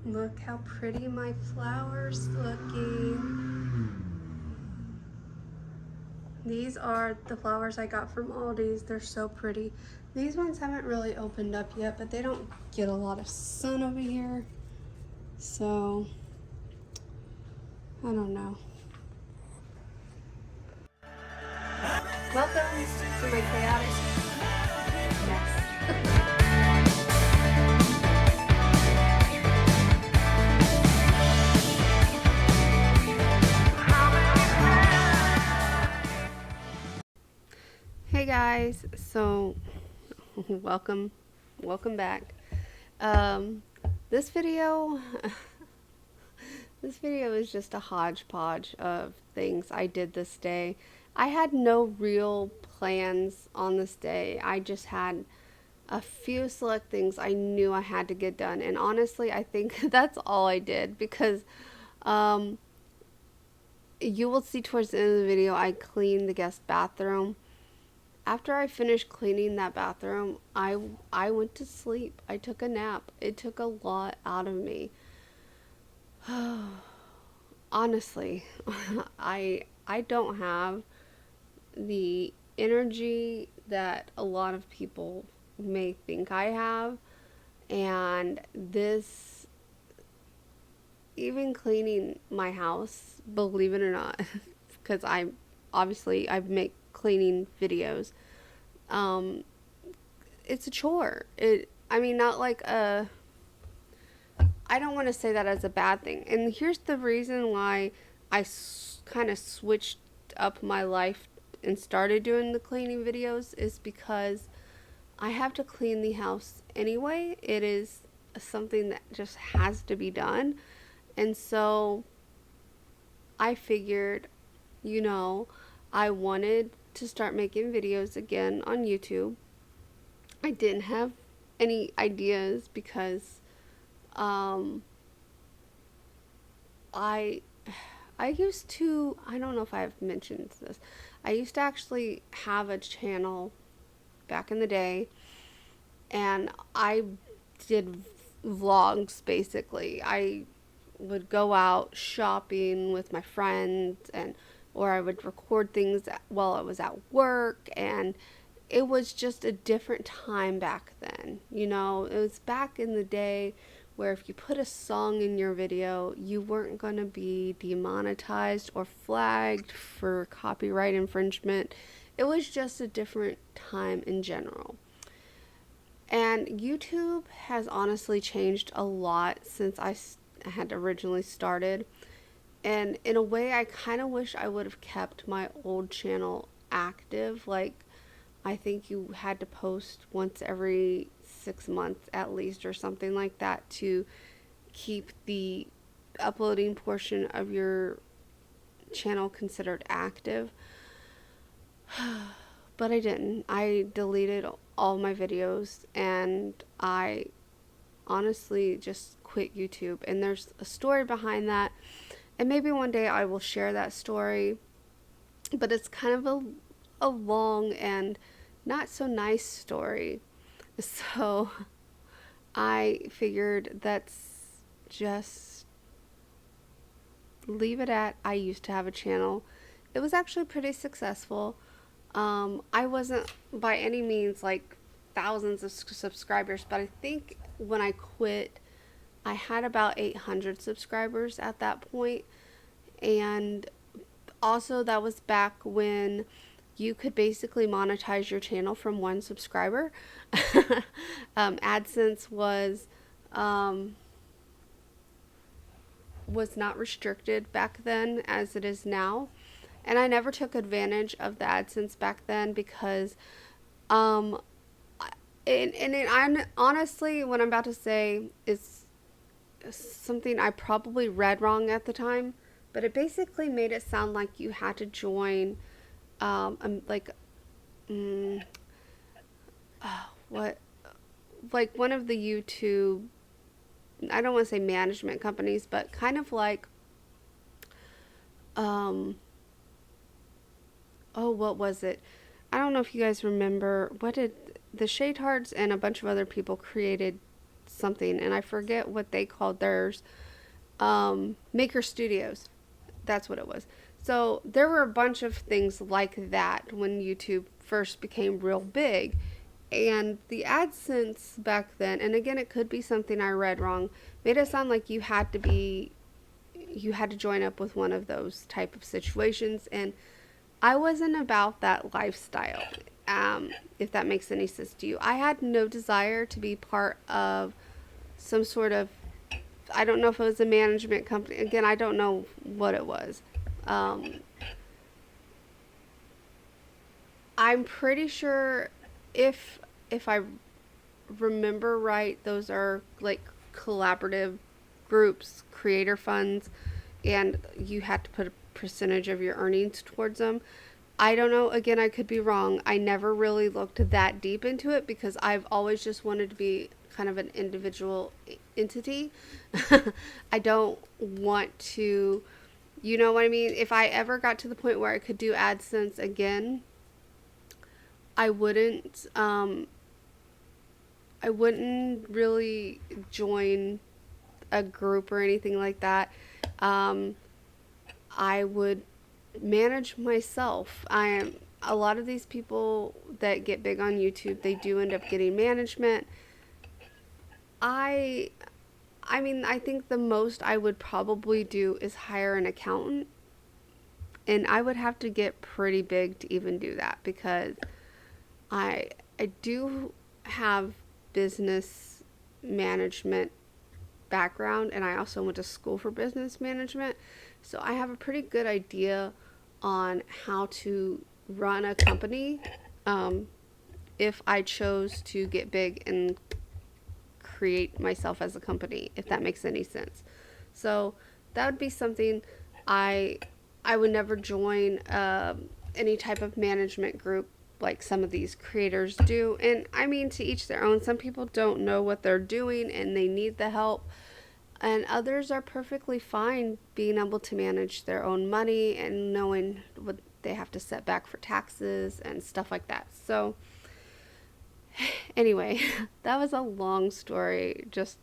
Look how pretty my flower's looking. These are the flowers I got from Aldi's. They're so pretty. These ones haven't really opened up yet, but they don't get a lot of sun over here. So, I don't know. Welcome to my chaotic mess. Hey guys, so welcome back. This video this video is just a hodgepodge of things I did this day. I had no real plans on this day. I just had a few select things I knew I had to get done, and honestly I think that's all I did, because you will see towards the end of the video I cleaned the guest bathroom. After I finished cleaning that bathroom, I went to sleep. I took a nap. It took a lot out of me. Honestly, I don't have the energy that a lot of people may think I have, and this, even cleaning my house, believe it or not, because I make cleaning videos. It's a chore. I mean, not like a, I don't want to say that as a bad thing. And here's the reason why I kind of switched up my life and started doing the cleaning videos, is because I have to clean the house anyway. It is something that just has to be done. And so I figured, I wanted to start making videos again on YouTube. I didn't have any ideas because I used to, I don't know if I've mentioned this. I used to actually have a channel back in the day, and I did vlogs basically. I would go out shopping with my friends, and or I would record things while I was at work, and it was just a different time back then. It was back in the day where if you put a song in your video, you weren't going to be demonetized or flagged for copyright infringement. It was just a different time in general. And YouTube has honestly changed a lot since I had originally started. And in a way, I kind of wish I would have kept my old channel active. Like, I think you had to post once every 6 months at least, or something like that, to keep the uploading portion of your channel considered active. But I didn't. I deleted all my videos, and I honestly just quit YouTube. And there's a story behind that, and maybe one day I will share that story. But it's kind of a long and not so nice story. So I figured that's just leave it at, I used to have a channel. It was actually pretty successful. I wasn't by any means like thousands of subscribers, but I think when I quit, I had about 800 subscribers at that point. And also, that was back when you could basically monetize your channel from one subscriber. AdSense was not restricted back then as it is now, and I never took advantage of the AdSense back then because I honestly, what I'm about to say is something I probably read wrong at the time, but it basically made it sound like you had to join like what like one of the YouTube, I don't want to say management companies, but kind of like oh, what was it? I don't know if you guys remember, what did the Shadehards and a bunch of other people created something, and I forget what they called theirs. Maker Studios. That's what it was. So there were a bunch of things like that when YouTube first became real big. And the AdSense back then, and again, it could be something I read wrong, made it sound like you had to join up with one of those type of situations, and I wasn't about that lifestyle. If that makes any sense to you, I had no desire to be part of some sort of, I don't know if it was a management company. Again, I don't know what it was. I'm pretty sure if I remember right, those are like collaborative groups, creator funds, and you had to put a percentage of your earnings towards them. I don't know. Again, I could be wrong. I never really looked that deep into it because I've always just wanted to be kind of an individual entity. I don't want to, you know what I mean? If I ever got to the point where I could do AdSense again, I wouldn't really join a group or anything like that. I would manage myself. A lot of these people that get big on YouTube, they do end up getting management. I mean, I think the most I would probably do is hire an accountant, and I would have to get pretty big to even do that because I do have business management background, and I also went to school for business management, so I have a pretty good idea on how to run a company if I chose to get big and create myself as a company, if that makes any sense. So that would be something I would never join any type of management group like some of these creators do. And I mean, to each their own. Some people don't know what they're doing and they need the help, and others are perfectly fine being able to manage their own money and knowing what they have to set back for taxes and stuff like that. So anyway, that was a long story just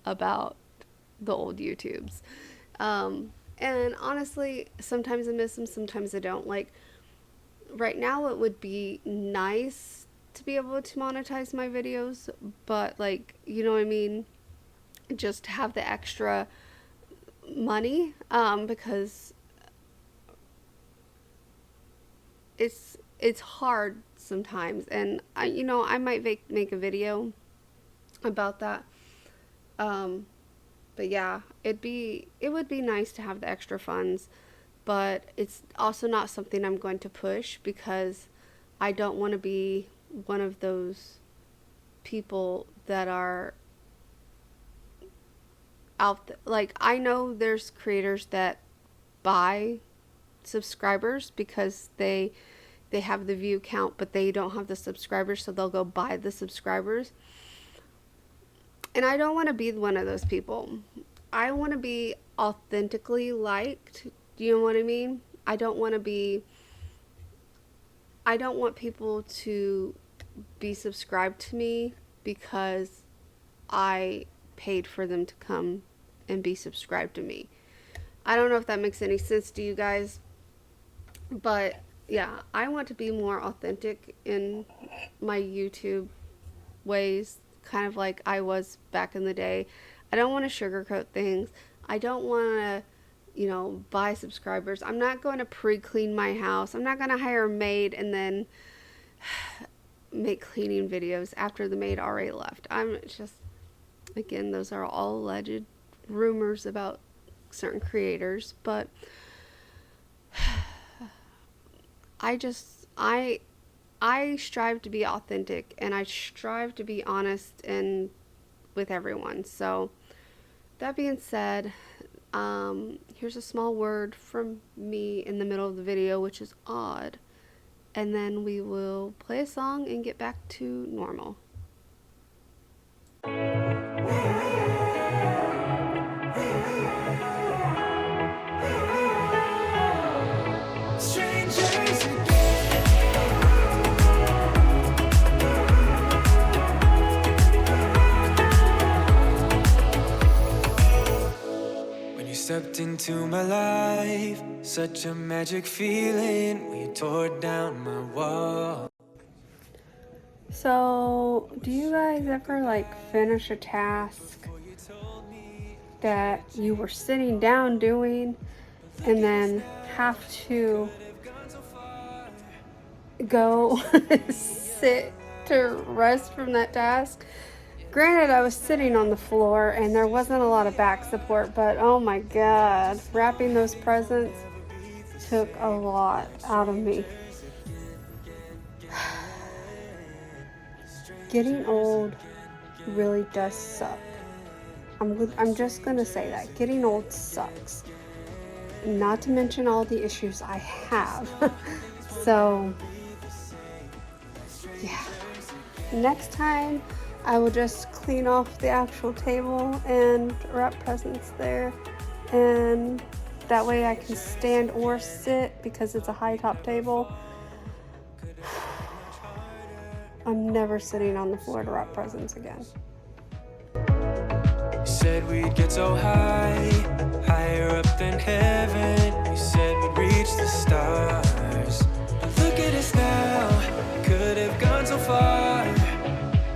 about the old YouTubes. And honestly, sometimes I miss them, sometimes I don't. Like, right now it would be nice to be able to monetize my videos, but like, you know what I mean? Just have the extra money, because it's hard sometimes, and I might make a video about that. But yeah, it would be nice to have the extra funds, but it's also not something I'm going to push because I don't want to be one of those people that are out like, I know there's creators that buy subscribers because they have the view count, but they don't have the subscribers, so they'll go buy the subscribers. And I don't want to be one of those people. I want to be authentically liked. Do you know what I mean? I don't want people to be subscribed to me because I paid for them to come and be subscribed to me. I don't know if that makes any sense to you guys, but yeah, I want to be more authentic in my YouTube ways, kind of like I was back in the day. I don't want to sugarcoat things. I don't want to, buy subscribers. I'm not going to pre-clean my house. I'm not going to hire a maid and then make cleaning videos after the maid already left. Again, those are all alleged rumors about certain creators, but I strive to be authentic, and I strive to be honest and with everyone. So that being said, here's a small word from me in the middle of the video, which is odd, and then we will play a song and get back to normal. stepped into my life, such a magic feeling when you tore down my wall. So, do you guys ever like finish a task that you were sitting down doing and then have to go sit to rest from that task? Granted, I was sitting on the floor and there wasn't a lot of back support, but oh my god, wrapping those presents took a lot out of me. Getting old really does suck. I'm just gonna say that. Getting old sucks. Not to mention all the issues I have. So, yeah. Next time, I will just clean off the actual table and wrap presents there. And that way I can stand or sit because it's a high top table. I'm never sitting on the floor to wrap presents again. You said we'd get so high, higher up than heaven. You said we'd reach the stars. But look at us now, could have gone so far.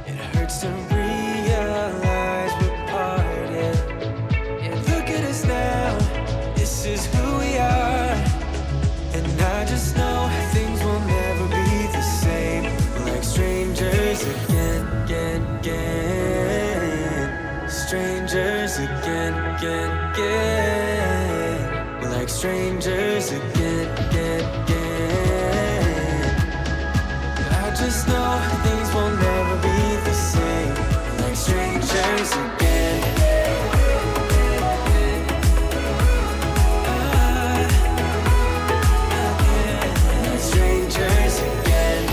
It hurts to realize we're parted. And look at us now, this is who we are. And I just know things will never be the same. We're like strangers again, again, again. Strangers again, again, again. We're like strangers again, again, again. I just know things will never be the same. We're like strangers again. Like strangers again.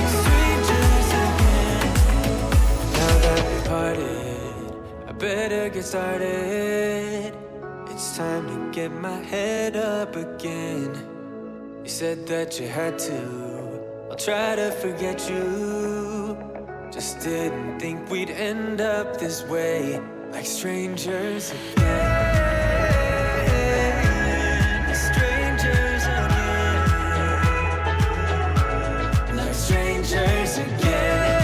Strangers again. Now that we parted, I better get started. It's time to get my head up again. You said that you had to. I'll try to forget you. Just didn't think we'd end up this way, like strangers again. Strangers again. Like strangers again.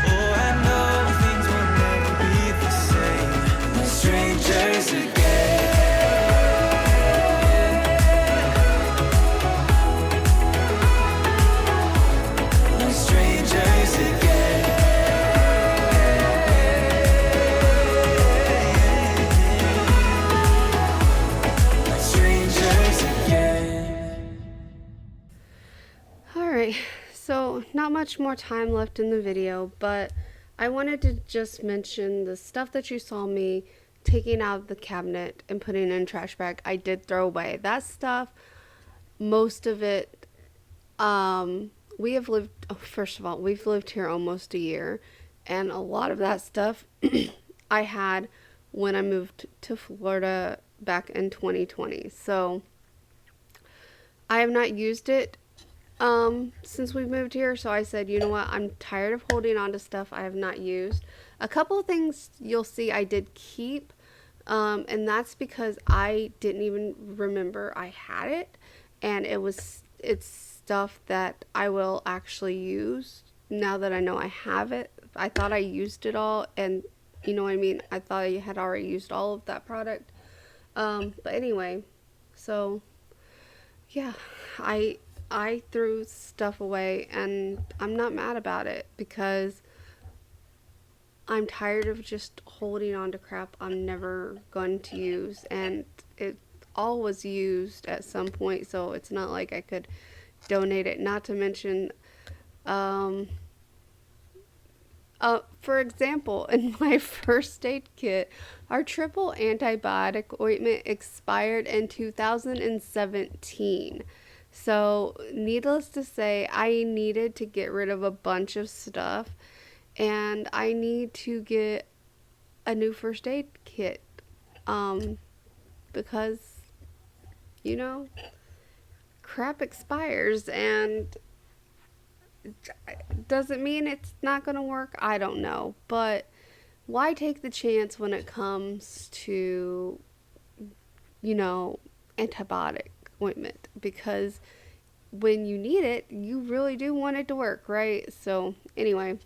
Oh, I know things will never be the same. Like strangers again. Like strangers again. Like strangers again. Alright, so not much more time left in the video, but I wanted to just mention the stuff that you saw me taking out of the cabinet and putting in a trash bag. I did throw away. That stuff, most of it, we have lived, first of all, we've lived here almost a year, and a lot of that stuff I had when I moved to Florida back in 2020. So I have not used it since we moved here, so I said, you know what, I'm tired of holding on to stuff I have not used. A couple of things you'll see I did keep, and that's because I didn't even remember I had it, and it's stuff that I will actually use now that I know I have it. I thought I used it all, and you know what I mean, I thought I had already used all of that product. But anyway, so yeah, I threw stuff away, and I'm not mad about it because I'm tired of just holding on to crap I'm never going to use, and it all was used at some point, so it's not like I could donate it. Not to mention, for example, in my first aid kit, our triple antibiotic ointment expired in 2017. So, needless to say, I needed to get rid of a bunch of stuff, and I need to get a new first aid kit, because, you know, crap expires, and Does it mean it's not going to work? I don't know. But why take the chance when it comes to, antibiotic ointment? Because when you need it, you really do want it to work, right? So, anyway,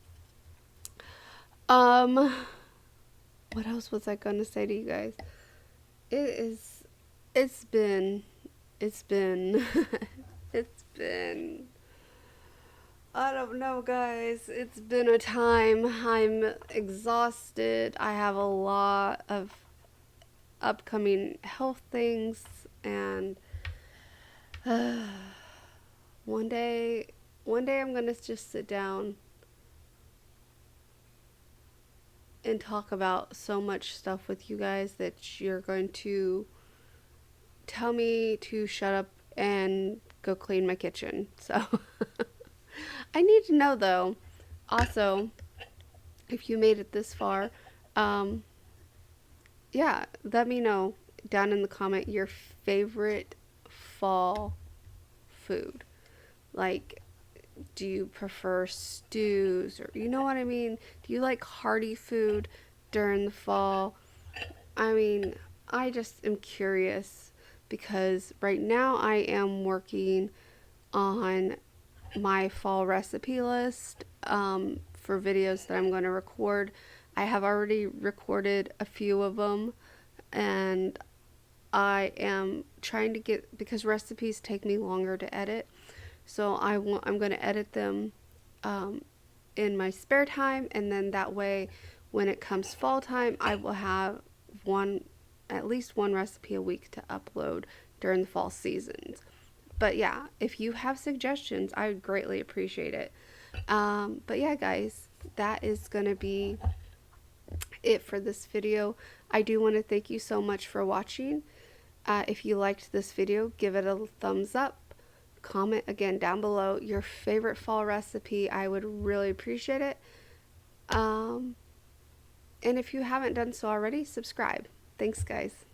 um, what else was I going to say to you guys? It is, it's been, it's been, it's been, I don't know, guys. It's been a time. I'm exhausted. I have a lot of upcoming health things, and one day, I'm gonna just sit down and talk about so much stuff with you guys that you're going to tell me to shut up and go clean my kitchen. So I need to know though. Also, if you made it this far, um, yeah, let me know down in the comment your favorite fall food. Like, do you prefer stews, or you know what I mean? Do you like hearty food during the fall? I mean, I just am curious because right now I am working on my fall recipe list for videos that I'm going to record. I have already recorded a few of them, and I am trying to get, because recipes take me longer to edit, so I'm going to edit them in my spare time, and then that way when it comes fall time I will have one at least one recipe a week to upload during the fall seasons. But yeah, if you have suggestions, I would greatly appreciate it. But yeah, guys, that is going to be it for this video. I do want to thank you so much for watching. If you liked this video, give it a thumbs up. Comment again down below your favorite fall recipe. I would really appreciate it. And if you haven't done so already, subscribe. Thanks, guys.